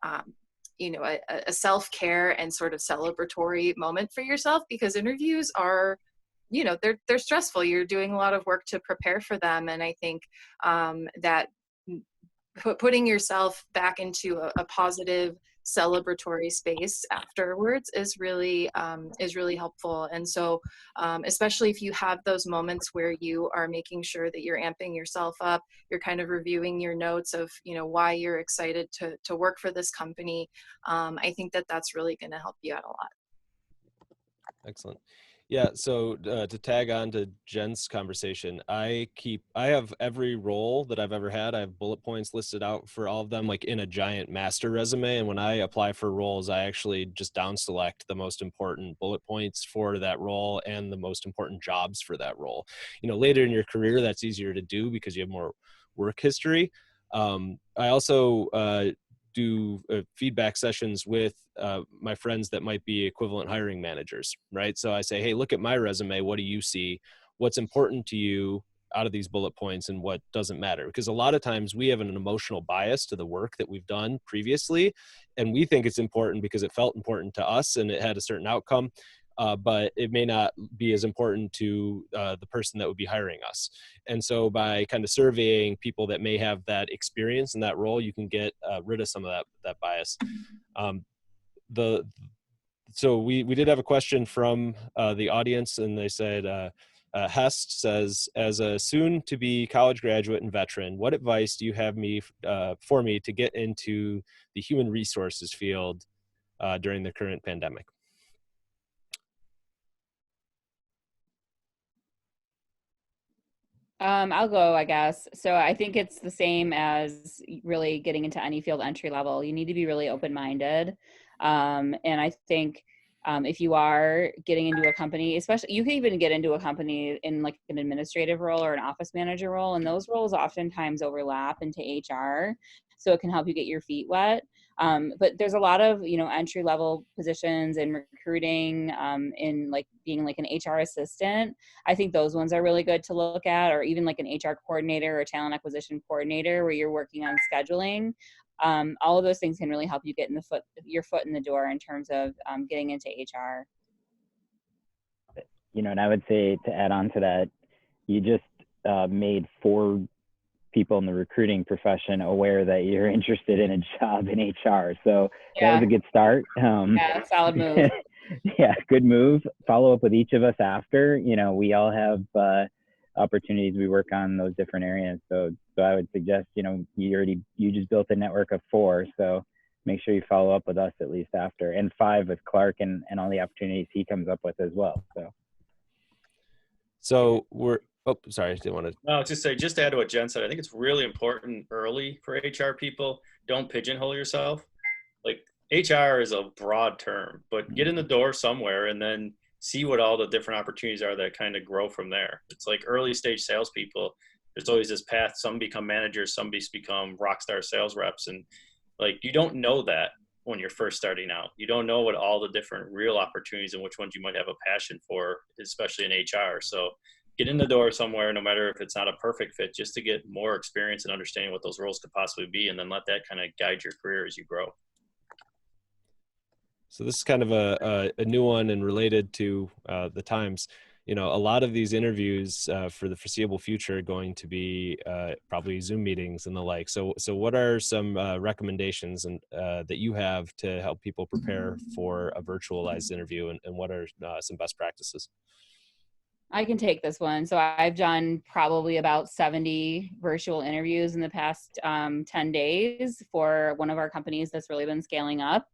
you know, a self-care and sort of celebratory moment for yourself, because interviews are, you know, they're stressful. You're doing a lot of work to prepare for them. And I think that putting yourself back into a positive celebratory space afterwards is really helpful. And so especially if you have those moments where you are making sure that you're amping yourself up, you're kind of reviewing your notes of, you know, why you're excited to work for this company. I think that that's really going to help you out a lot. Excellent. Yeah, so to tag on to Jen's conversation, I have every role that I've ever had. I have bullet points listed out for all of them, like in a giant master resume. And when I apply for roles, I actually just down select the most important bullet points for that role and the most important jobs for that role. You know, later in your career, that's easier to do because you have more work history. I also do feedback sessions with my friends that might be equivalent hiring managers, right? So I say, hey, look at my resume. What do you see? What's important to you out of these bullet points and what doesn't matter? Because a lot of times we have an emotional bias to the work that we've done previously, and we think it's important because it felt important to us and it had a certain outcome. But it may not be as important to the person that would be hiring us. And so by kind of surveying people that may have that experience in that role, you can get rid of some of that bias. So we did have a question from the audience, and they said, Hest says, as a soon-to-be college graduate and veteran, what advice do you have for me to get into the human resources field during the current pandemic? I'll go, I guess. So I think it's the same as really getting into any field entry level. You need to be really open-minded. And I think if you are getting into a company, especially, you can even get into a company in like an administrative role or an office manager role, and those roles oftentimes overlap into HR. So it can help you get your feet wet. But there's a lot of, you know, entry level positions in recruiting, in like being like an HR assistant. I think those ones are really good to look at, or even like an HR coordinator or talent acquisition coordinator where you're working on scheduling. All of those things can really help you get your foot in the door in terms of getting into HR. You know, and I would say, to add on to that, you just made 4 people in the recruiting profession aware that you're interested in a job in HR. So that was a good start. Yeah, solid move. Yeah, good move. Follow up with each of us after. You know, we all have opportunities. We work on those different areas. So I would suggest, you know, you just built a network of 4. So make sure you follow up with us at least after, and 5 with Clark and all the opportunities he comes up with as well. So we're, oh, sorry, I didn't want to. No, just to add to what Jen said, I think it's really important early for HR people. Don't pigeonhole yourself. Like, HR is a broad term, but get in the door somewhere and then see what all the different opportunities are that kind of grow from there. It's like early stage salespeople. There's always this path. Some become managers, some become rock star sales reps. And like, you don't know that when you're first starting out. You don't know what all the different real opportunities and which ones you might have a passion for, especially in HR. So get in the door somewhere, no matter if it's not a perfect fit, just to get more experience and understanding what those roles could possibly be, and then let that kind of guide your career as you grow. So this is kind of a new one and related to the times. You know, a lot of these interviews for the foreseeable future are going to be probably Zoom meetings and the like. So what are some recommendations and that you have to help people prepare for a virtualized interview, and what are some best practices? I can take this one. So I've done probably about 70 virtual interviews in the past 10 days for one of our companies that's really been scaling up.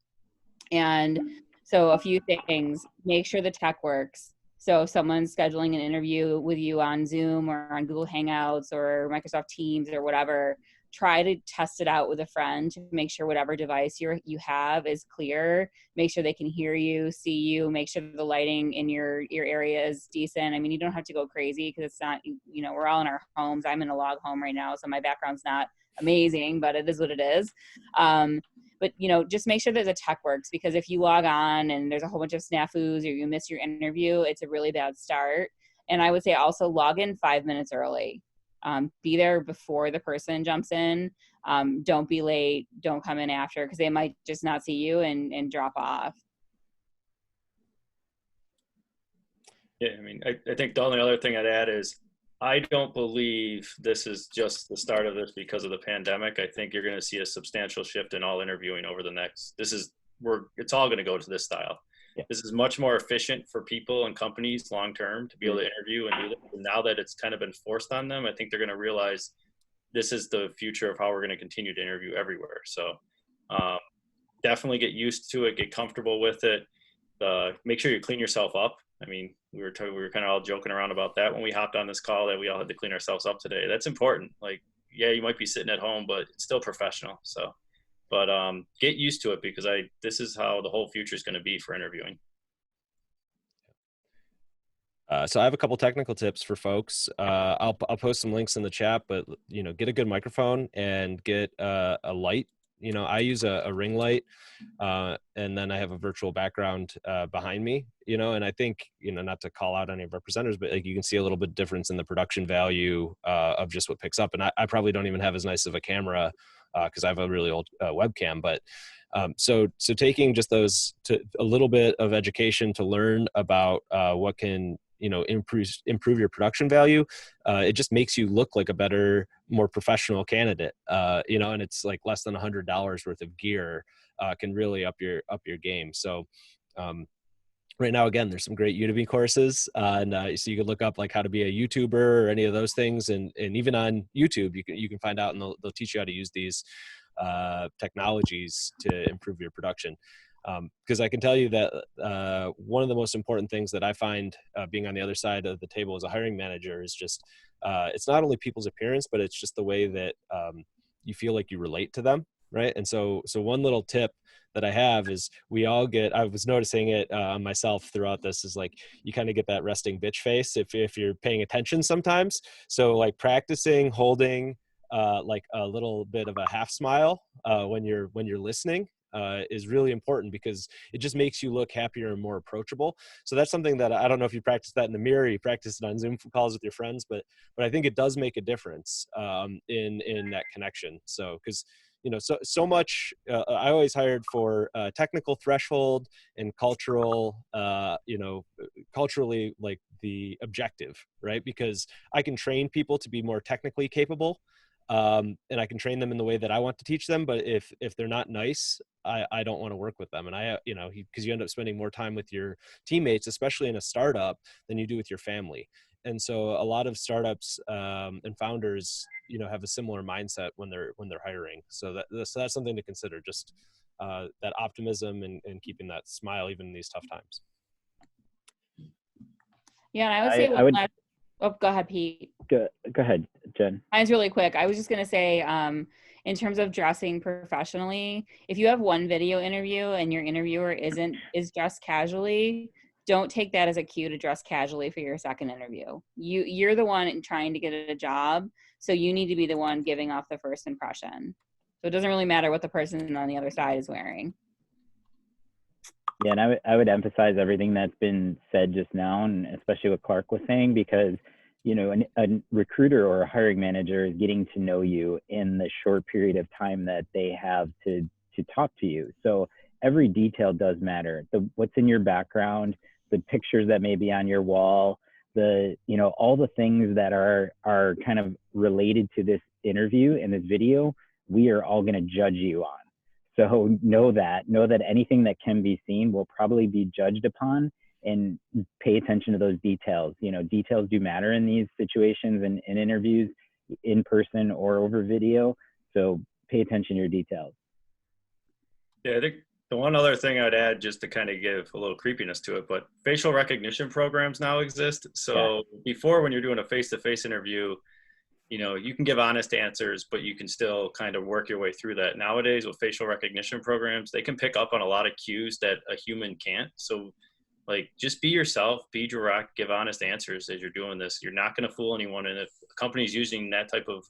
And so a few things: make sure the tech works. So if someone's scheduling an interview with you on Zoom or on Google Hangouts or Microsoft Teams or whatever, try to test it out with a friend to make sure whatever device you have is clear. Make sure they can hear you, see you, make sure the lighting in your area is decent. I mean, you don't have to go crazy because it's not, you know, we're all in our homes. I'm in a log home right now, so my background's not amazing, but it is what it is. But, you know, just make sure that the tech works, because if you log on and there's a whole bunch of snafus or you miss your interview, it's a really bad start. And I would say also log in 5 minutes early. Be there before the person jumps in. Don't be late. Don't come in after, because they might just not see you and drop off. Yeah, I mean, I think the only other thing I'd add is I don't believe this is just the start of this because of the pandemic. I think you're going to see a substantial shift in all interviewing over the next, it's all going to go to this style. Yeah. This is much more efficient for people and companies long-term to be able to interview and do this. And now that it's kind of been forced on them, I think they're going to realize this is the future of how we're going to continue to interview everywhere. So definitely get used to it, get comfortable with it. Make sure you clean yourself up. I mean, we were kind of all joking around about that when we hopped on this call, that we all had to clean ourselves up today. That's important. Like, yeah, you might be sitting at home, but it's still professional. So, but get used to it, because this is how the whole future is going to be for interviewing. So I have a couple technical tips for folks. I'll post some links in the chat, but, you know, get a good microphone and get a light. You know, I use a ring light, and then I have a virtual background behind me, you know, and I think, you know, not to call out any of our presenters, but like, you can see a little bit difference in the production value of just what picks up. And I probably don't even have as nice of a camera because I have a really old webcam, but so taking just those to a little bit of education to learn about what can, you know, improve your production value. It just makes you look like a better, more professional candidate, you know, and it's like less than $100 worth of gear can really up your game. So right now, again, there's some great Udemy courses, and so you can look up like how to be a YouTuber or any of those things, and even on YouTube you can find out, and they'll teach you how to use these technologies to improve your production. Because I can tell you that one of the most important things that I find being on the other side of the table as a hiring manager is just, it's not only people's appearance, but it's just the way that you feel like you relate to them, right? And so one little tip that I have is I was noticing it myself throughout this, is like you kind of get that resting bitch face if you're paying attention sometimes. So like practicing holding like a little bit of a half smile when you're listening is really important, because it just makes you look happier and more approachable. So that's something that I don't know if you practice that in the mirror, you practice it on Zoom calls with your friends, but I think it does make a difference in that connection. So, because, you know, so much, I always hired for technical threshold and cultural, you know, culturally, like the objective, right? Because I can train people to be more technically capable. and I can train them in the way that I want to teach them. But if they're not nice, I don't want to work with them. And because you end up spending more time with your teammates, especially in a startup, than you do with your family. And so a lot of startups and founders, have a similar mindset when they're hiring. So that's something to consider. Just that optimism and keeping that smile even in these tough times. Yeah, and I would say oh, go ahead, Pete. Go ahead, Jen. Mine's really quick. I was just gonna say, in terms of dressing professionally, if you have one video interview and your interviewer is dressed casually, don't take that as a cue to dress casually for your second interview. You're the one trying to get a job, so you need to be the one giving off the first impression. So it doesn't really matter what the person on the other side is wearing. Yeah, and I would emphasize everything that's been said just now, and especially what Clark was saying, because a recruiter or a hiring manager is getting to know you in the short period of time that they have to talk to you. So every detail does matter. What's in your background, the pictures that may be on your wall, all the things that are kind of related to this interview and this video, we are all going to judge you on. So know that anything that can be seen will probably be judged upon, and pay attention to those details. Details do matter in these situations and in interviews, in person or over video. So pay attention to your details. Yeah, I think the one other thing I'd add, just to kind of give a little creepiness to it, but facial recognition programs now exist. So before, when you're doing a face-to-face interview, you can give honest answers, but you can still kind of work your way through that. Nowadays with facial recognition programs, they can pick up on a lot of cues that a human can't. So just be yourself, be direct, give honest answers as you're doing this. You're not going to fool anyone. And if a company's using that type of,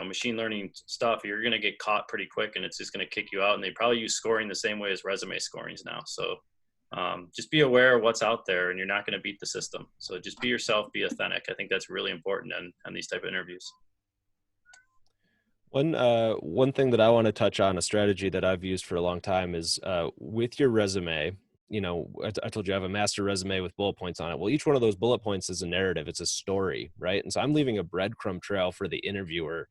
machine learning stuff, you're going to get caught pretty quick, and it's just going to kick you out. And they probably use scoring the same way as resume scorings now. So just be aware of what's out there, and you're not going to beat the system. So just be yourself, be authentic. I think that's really important on these type of interviews. One thing that I want to touch on, a strategy that I've used for a long time, is with your resume. I told you I have a master resume with bullet points on it. Well, each one of those bullet points is a narrative. It's a story, right? And so I'm leaving a breadcrumb trail for the interviewer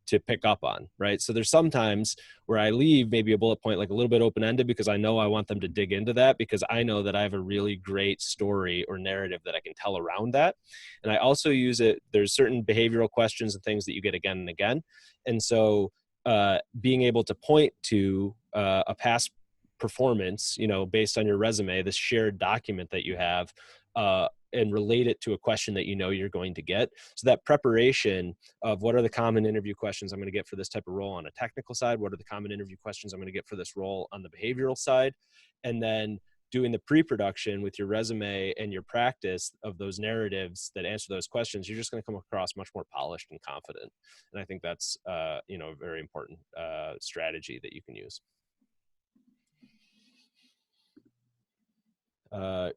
to pick up on, right? So there's sometimes where I leave maybe a bullet point like a little bit open-ended, because I know I want them to dig into that, because I know that I have a really great story or narrative that I can tell around that. And I also use it, there's certain behavioral questions and things that you get again and again. And so being able to point to a past performance, based on your resume, this shared document that you have, and relate it to a question that you're going to get. So that preparation of what are the common interview questions I'm going to get for this type of role on a technical side, what are the common interview questions I'm going to get for this role on the behavioral side, and then doing the pre-production with your resume and your practice of those narratives that answer those questions, you're just going to come across much more polished and confident. And I think that's a very important strategy that you can use.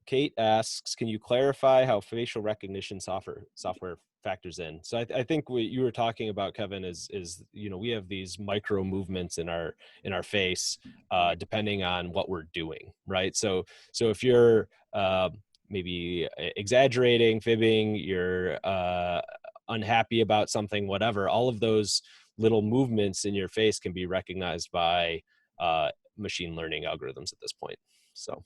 Kate asks, can you clarify how facial recognition software factors in? So I think what you were talking about, Kevin, is we have these micro movements in our face, depending on what we're doing, right? So if you're maybe exaggerating, fibbing, you're unhappy about something, whatever, all of those little movements in your face can be recognized by machine learning algorithms at this point. So.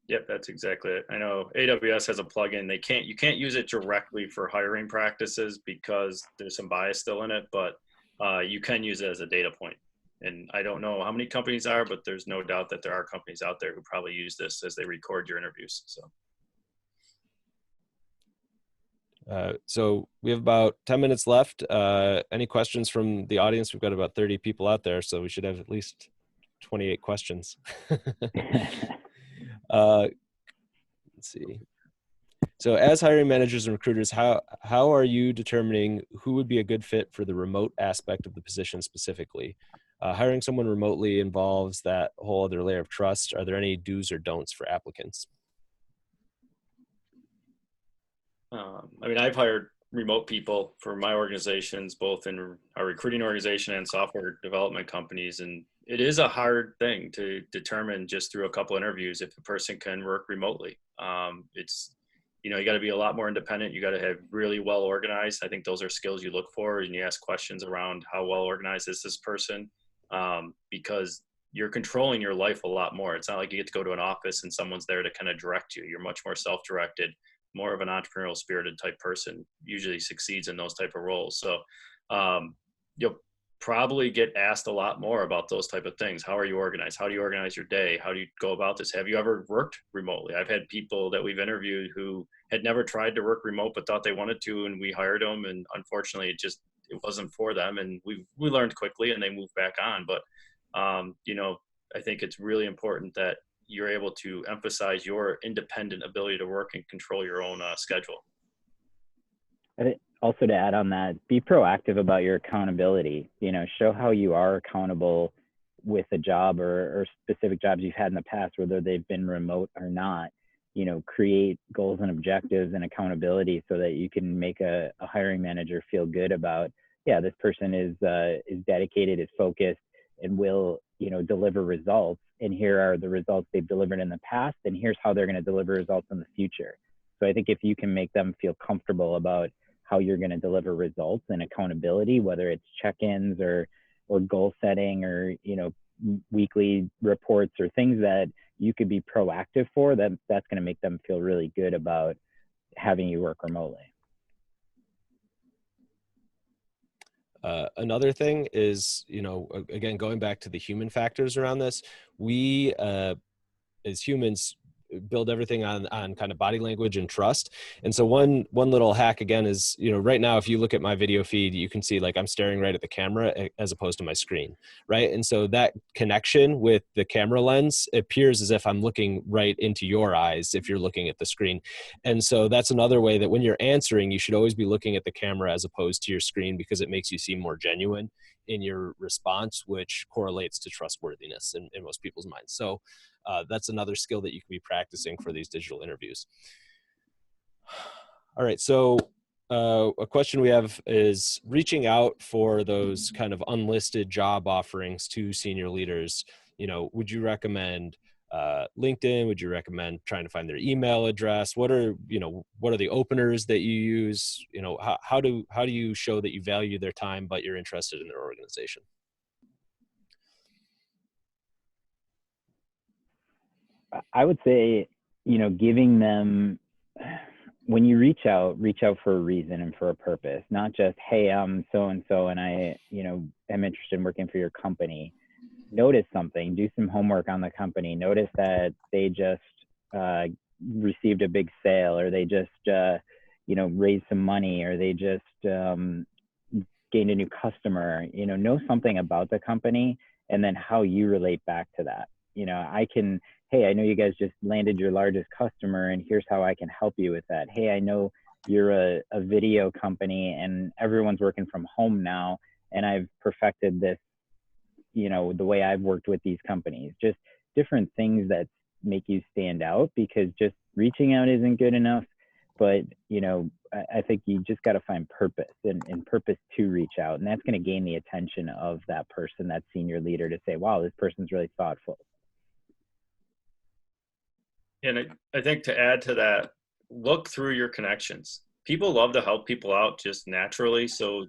Yep, that's exactly it. I know AWS has a plugin. You can't use it directly for hiring practices because there's some bias still in it, but you can use it as a data point. And I don't know how many companies are, but there's no doubt that there are companies out there who probably use this as they record your interviews. So we have about 10 minutes left. Any questions from the audience? We've got about 30 people out there, so we should have at least 28 questions. Let's see. So as hiring managers and recruiters, how are you determining who would be a good fit for the remote aspect of the position specifically? Hiring someone remotely involves that whole other layer of trust. Are there any do's or don'ts for applicants? I've hired remote people for my organizations, both in our recruiting organization and software development companies. And it is a hard thing to determine just through a couple interviews if a person can work remotely. you know, you got to be a lot more independent. You got to have really well organized. I think those are skills you look for, and you ask questions around how well organized is this person, because you're controlling your life a lot more. It's not like you get to go to an office and someone's there to kind of direct you. You're much more self-directed, more of an entrepreneurial spirited type person, usually succeeds in those type of roles. So you'll probably get asked a lot more about those type of things. How are you organized? How do you organize your day? How do you go about this? Have you ever worked remotely? I've had people that we've interviewed who had never tried to work remote, but thought they wanted to, and we hired them. And unfortunately, it wasn't for them. And we learned quickly and they moved back on. But, you know, I think it's really important that you're able to emphasize your independent ability to work and control your own schedule. I think also, to add on that, be proactive about your accountability. You know, show how you are accountable with a job or specific jobs you've had in the past, whether they've been remote or not. You know, create goals and objectives and accountability so that you can make a hiring manager feel good about, yeah, this person is dedicated, is focused, and will, you know, deliver results. And here are the results they've delivered in the past, and here's how they're going to deliver results in the future. So I think if you can make them feel comfortable about how you're going to deliver results and accountability, whether it's check-ins or goal setting or, you know, weekly reports or things that you could be proactive for, that's going to make them feel really good about having you work remotely. Another thing is, you know, again, going back to the human factors around this, we as humans build everything on kind of body language and trust. And so one little hack again is, you know, right now, if you look at my video feed, you can see like I'm staring right at the camera as opposed to my screen, right? And so that connection with the camera lens appears as if I'm looking right into your eyes if you're looking at the screen. And so that's another way that when you're answering, you should always be looking at the camera as opposed to your screen, because it makes you seem more genuine in your response, which correlates to trustworthiness in most people's minds. So that's another skill that you can be practicing for these digital interviews. All right, so a question we have is reaching out for those kind of unlisted job offerings to senior leaders. You know, would you recommend LinkedIn? Would you recommend trying to find their email address? What are the openers that you use? You know, how do you show that you value their time but you're interested in their organization? I would say, you know, giving them, when you reach out for a reason and for a purpose, not just, hey, I'm so-and-so and I, you know, am interested in working for your company. Notice something, do some homework on the company. Notice that they just received a big sale, or they just, you know, raised some money, or they just gained a new customer. You know something about the company, and then how you relate back to that. You know, hey, I know you guys just landed your largest customer, and here's how I can help you with that. Hey, I know you're a video company and everyone's working from home now, and I've perfected this, you know, the way I've worked with these companies. Just different things that make you stand out, because just reaching out isn't good enough. But, you know, I think you just got to find purpose and purpose to reach out. And that's going to gain the attention of that person, that senior leader, to say, wow, this person's really thoughtful. And I think to add to that, look through your connections. People love to help people out just naturally. So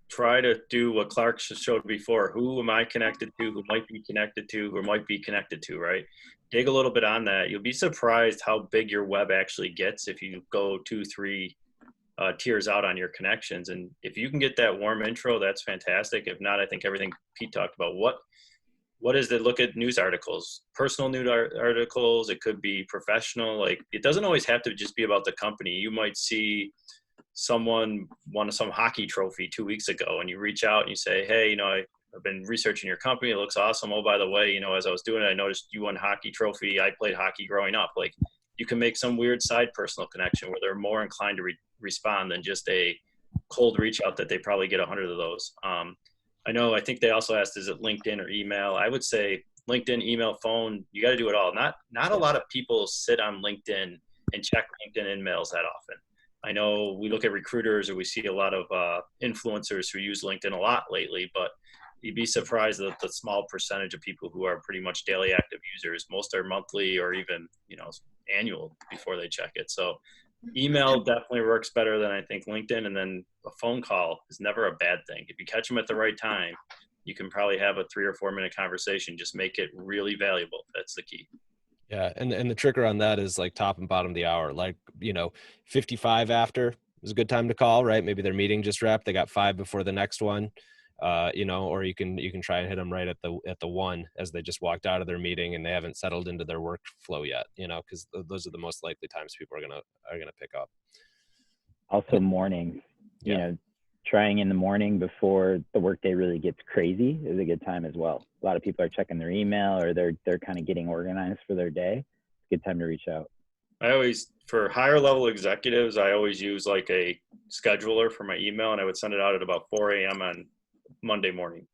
try to do what Clark showed before. Who am I connected to? Who might be connected to? Who might be connected to, right? Dig a little bit on that. You'll be surprised how big your web actually gets if you go 2-3 tiers out on your connections. And if you can get that warm intro, that's fantastic. If not, I think everything Pete talked about, what is it? Look at news articles, personal news articles. It could be professional. Like, it doesn't always have to just be about the company. You might see someone won some hockey trophy 2 weeks ago, and you reach out and you say, hey, you know, I've been researching your company. It looks awesome. Oh, by the way, you know, as I was doing it, I noticed you won hockey trophy. I played hockey growing up. Like, you can make some weird side personal connection where they're more inclined to respond than just a cold reach out that they probably get 100 of those. I think they also asked, is it LinkedIn or email? I would say LinkedIn, email, phone. You got to do it all. Not a lot of people sit on LinkedIn and check LinkedIn emails that often. I know we look at recruiters, or we see a lot of influencers who use LinkedIn a lot lately, but you'd be surprised at the small percentage of people who are pretty much daily active users. Most are monthly or even, you know, annual before they check it. So Email definitely works better than I think LinkedIn, and then a phone call is never a bad thing. If you catch them at the right time, you can probably have a 3 or 4 minute conversation. Just make it really valuable. That's the key. Yeah, and the trick around that is like top and bottom of the hour. Like, 55 after is a good time to call, right? Maybe their meeting just wrapped. They got 5 before the next one, or you can try and hit them right at the 1 as they just walked out of their meeting and they haven't settled into their workflow yet. Because those are the most likely times people are gonna pick up. Also, mornings. Yeah. Trying in the morning before the workday really gets crazy is a good time as well. A lot of people are checking their email, or they're kind of getting organized for their day. It's a good time to reach out. For higher level executives, I always use like a scheduler for my email, and I would send it out at about 4 a.m. on Monday morning.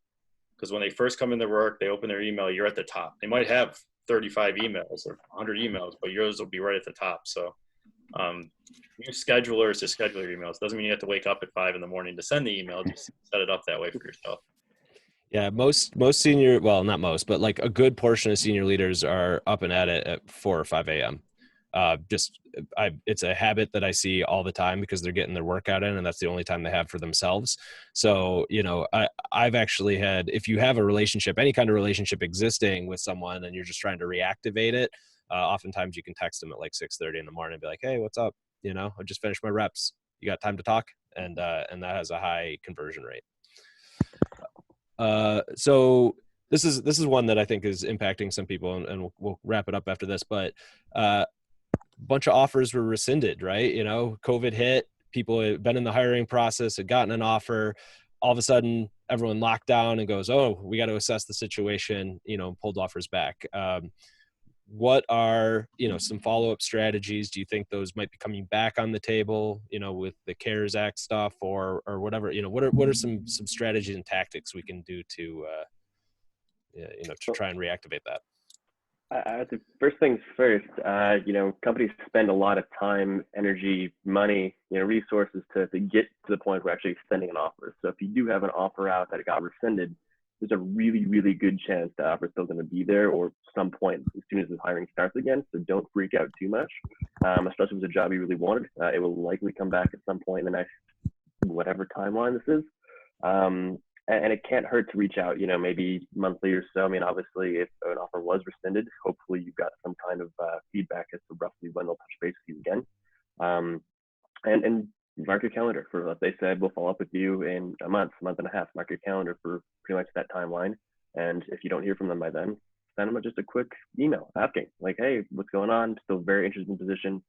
Because when they first come into work, they open their email, you're at the top. They might have 35 emails or 100 emails, but yours will be right at the top. So use schedulers to schedule your emails. Doesn't mean you have to wake up at 5 in the morning to send the email. Just set it up that way for yourself. Yeah, most senior, well, not most, but like a good portion of senior leaders are up and at it at 4 or 5 a.m. It's a habit that I see all the time because they're getting their workout in, and that's the only time they have for themselves. So, I've actually had, if you have a relationship, any kind of relationship existing with someone, and you're just trying to reactivate it, oftentimes you can text them at like 6:30 in the morning and be like, hey, what's up? I just finished my reps. You got time to talk? And that has a high conversion rate. So this is one that I think is impacting some people, and we'll wrap it up after this, but a bunch of offers were rescinded, right? COVID hit, people had been in the hiring process, had gotten an offer. All of a sudden, everyone locked down and goes, oh, we got to assess the situation, pulled offers back. What are, some follow-up strategies? Do you think those might be coming back on the table, with the CARES Act stuff or whatever, what are some strategies and tactics we can do to try and reactivate that? The first things first, companies spend a lot of time, energy, money, resources to get to the point where actually extending an offer. So if you do have an offer out that got rescinded, there's a really, really good chance the offer is still going to be there or some point as soon as the hiring starts again. So don't freak out too much, especially if it's a job you really wanted. It will likely come back at some point in the next whatever timeline this is. And it can't hurt to reach out, maybe monthly or so. I mean, obviously, if an offer was rescinded, hopefully you've got some kind of feedback as to roughly when they'll touch base with you again. And mark your calendar for what they said. We'll follow up with you in a month and a half. Mark your calendar for pretty much that timeline. And if you don't hear from them by then, send them just a quick email asking, like, hey, what's going on? Still very interested in the position.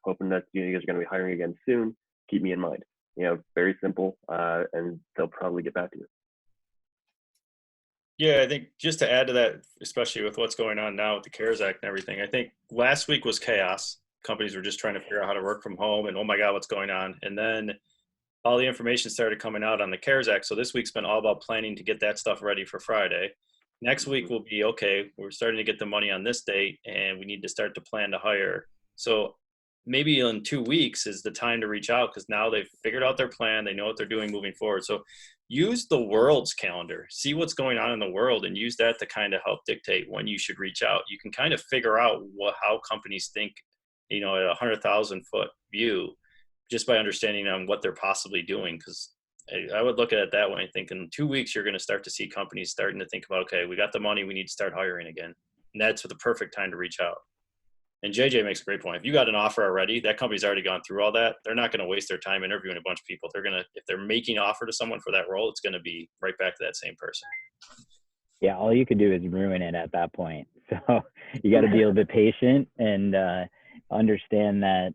Hoping that you guys are going to be hiring again soon. Keep me in mind. Very simple, and they'll probably get back to you. Yeah, I think just to add to that, especially with what's going on now with the CARES Act and everything, I think last week was chaos. Companies were just trying to figure out how to work from home and, oh my God, what's going on? And then all the information started coming out on the CARES Act. So this week's been all about planning to get that stuff ready for Friday. Next week will be, okay, we're starting to get the money on this date and we need to start to plan to hire. So maybe in 2 weeks is the time to reach out because now they've figured out their plan. They know what they're doing moving forward. So use the world's calendar, see what's going on in the world and use that to kind of help dictate when you should reach out. You can kind of figure out how companies think, at 100,000 foot view just by understanding on what they're possibly doing. Because I would look at it that way and think in 2 weeks, you're going to start to see companies starting to think about, okay, we got the money, we need to start hiring again. And that's the perfect time to reach out. And JJ makes a great point. If you got an offer already, that company's already gone through all that. They're not going to waste their time interviewing a bunch of people. They're going to, if they're making an offer to someone for that role, it's going to be right back to that same person. Yeah, all you could do is ruin it at that point. So you got to be a little bit patient and understand that,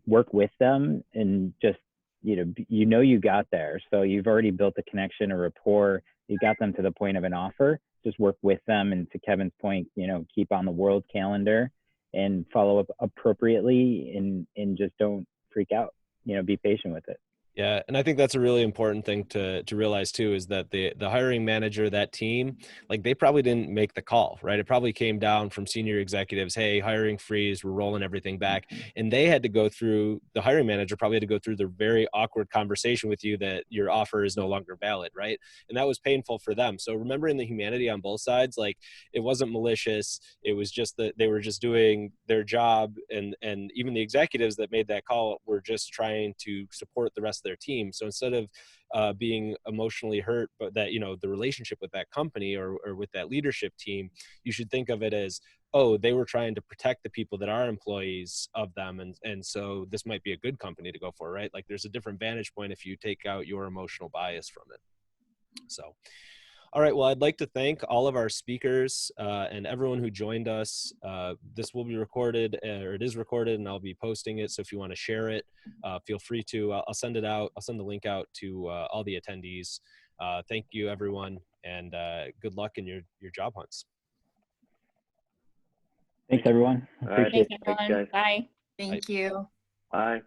work with them and just, you got there. So you've already built a connection, a rapport. You got them to the point of an offer. Just work with them. And to Kevin's point, keep on the world calendar and follow up appropriately and just don't freak out, be patient with it. Yeah, and I think that's a really important thing to realize too, is that the hiring manager, that team, like they probably didn't make the call, right? It probably came down from senior executives, hey, hiring freeze, we're rolling everything back. And they had to go through, the hiring manager probably had to go through the very awkward conversation with you that your offer is no longer valid, right? And that was painful for them. So remembering the humanity on both sides, like it wasn't malicious, it was just that they were just doing their job, and even the executives that made that call were just trying to support the rest of their team. So instead of being emotionally hurt, but that, you know, the relationship with that company or with that leadership team, you should think of it as, oh, they were trying to protect the people that are employees of them. And so this might be a good company to go for, right? Like there's a different vantage point if you take out your emotional bias from it. So, all right, well, I'd like to thank all of our speakers and everyone who joined us. This will be recorded, or it is recorded, and I'll be posting it. So if you want to share it, feel free to. I'll send it out. I'll send the link out to all the attendees. Thank you, everyone, and good luck in your job hunts. Thanks, everyone. All right. Appreciate it. Thanks, everyone. Bye. Thank you. Bye.